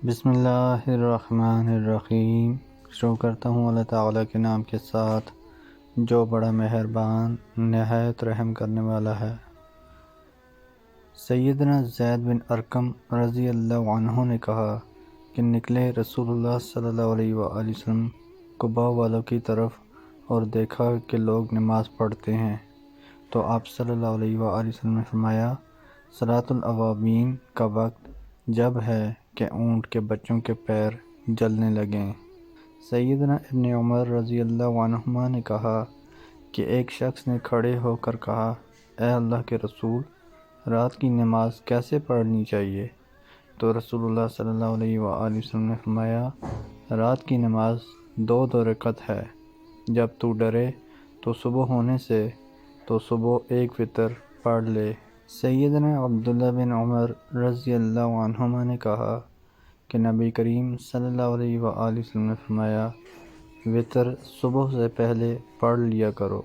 بسم اللہ الرحمن الرحیم۔ شروع کرتا ہوں اللہ تعالیٰ کے نام کے ساتھ جو بڑا مہربان نہایت رحم کرنے والا ہے۔ سیدنا زید بن ارقم رضی اللہ عنہ نے کہا کہ نکلے رسول اللہ صلی اللہ علیہ وآلہ وسلم قباء والوں کی طرف اور دیکھا کہ لوگ نماز پڑھتے ہیں، تو آپ صلی اللہ علیہ وآلہ وسلم نے فرمایا، صلاۃ الاوابین کا وقت جب ہے کہ اونٹ کے بچوں کے پیر جلنے لگیں۔ سیدنا ابن عمر رضی اللہ عنہما نے کہا کہ ایک شخص نے کھڑے ہو کر کہا، اے اللہ کے رسول، رات کی نماز کیسے پڑھنی چاہیے؟ تو رسول اللہ صلی اللہ علیہ وآلہ وسلم نے فرمایا، رات کی نماز 2 رکعت ہے، جب تو ڈرے تو صبح ہونے سے تو صبح ایک وتر پڑھ لے۔ سیدنا عبداللہ بن عمر رضی اللہ عنہما نے کہا کہ نبی کریم صلی اللہ علیہ وآلہ وسلم نے فرمایا، وتر صبح سے پہلے پڑھ لیا کرو۔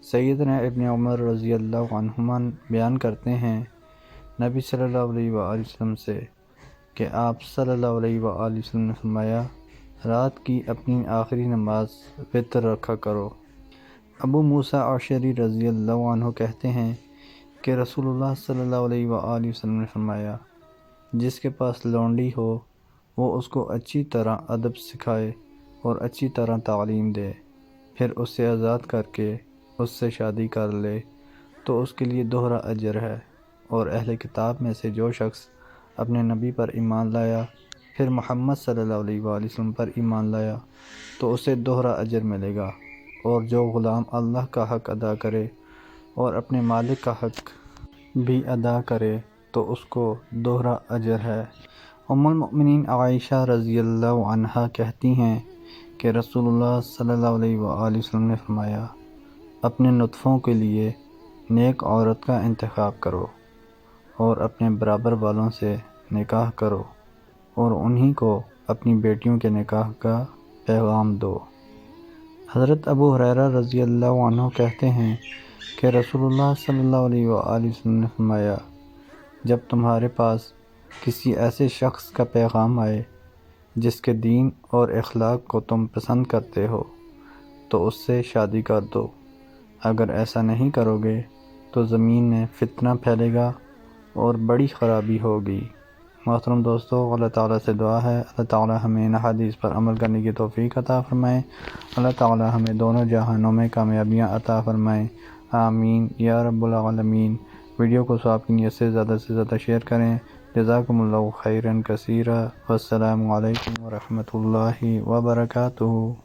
سیدنا ابن عمر رضی اللہ عنہما بیان کرتے ہیں نبی صلی اللہ علیہ وآلہ وسلم سے کہ آپ صلی اللہ علیہ وآلہ وسلم نے فرمایا، رات کی اپنی آخری نماز وتر رکھا کرو۔ ابو موسیٰ اشعری رضی اللہ عنہ کہتے ہیں کہ رسول اللہ صلی اللہ علیہ وآلہ وسلم نے فرمایا، جس کے پاس لونڈی ہو وہ اس کو اچھی طرح ادب سکھائے اور اچھی طرح تعلیم دے، پھر اس سے آزاد کر کے اس سے شادی کر لے تو اس کے لیے دوہرا اجر ہے، اور اہل کتاب میں سے جو شخص اپنے نبی پر ایمان لایا پھر محمد صلی اللہ علیہ وآلہ وسلم پر ایمان لایا تو اسے دوہرا اجر ملے گا، اور جو غلام اللہ کا حق ادا کرے اور اپنے مالک کا حق بھی ادا کرے تو اس کو دوہرا اجر ہے۔ ام المؤمنین عائشہ رضی اللہ عنہا کہتی ہیں کہ رسول اللہ صلی اللہ علیہ وآلہ وسلم نے فرمایا، اپنے نطفوں کے لیے نیک عورت کا انتخاب کرو اور اپنے برابر والوں سے نکاح کرو اور انہی کو اپنی بیٹیوں کے نکاح کا پیغام دو۔ حضرت ابو ہریرہ رضی اللہ عنہ کہتے ہیں کہ رسول اللہ صلی اللہ علیہ وآلہ وسلم نے فرمایا، جب تمہارے پاس کسی ایسے شخص کا پیغام آئے جس کے دین اور اخلاق کو تم پسند کرتے ہو تو اس سے شادی کر دو، اگر ایسا نہیں کرو گے تو زمین میں فتنہ پھیلے گا اور بڑی خرابی ہوگی۔ محترم دوستو، اللہ تعالیٰ سے دعا ہے اللہ تعالیٰ ہمیں ان حدیث پر عمل کرنے کی توفیق عطا فرمائے، اللہ تعالیٰ ہمیں دونوں جہانوں میں کامیابیاں عطا فرمائے، آمین یا رب العالمین۔ ویڈیو کو ثواب کی نیت سے زیادہ شیئر کریں۔ جزاکم اللہ خیرا کثیرا، والسلام علیکم ورحمۃ اللہ وبرکاتہ۔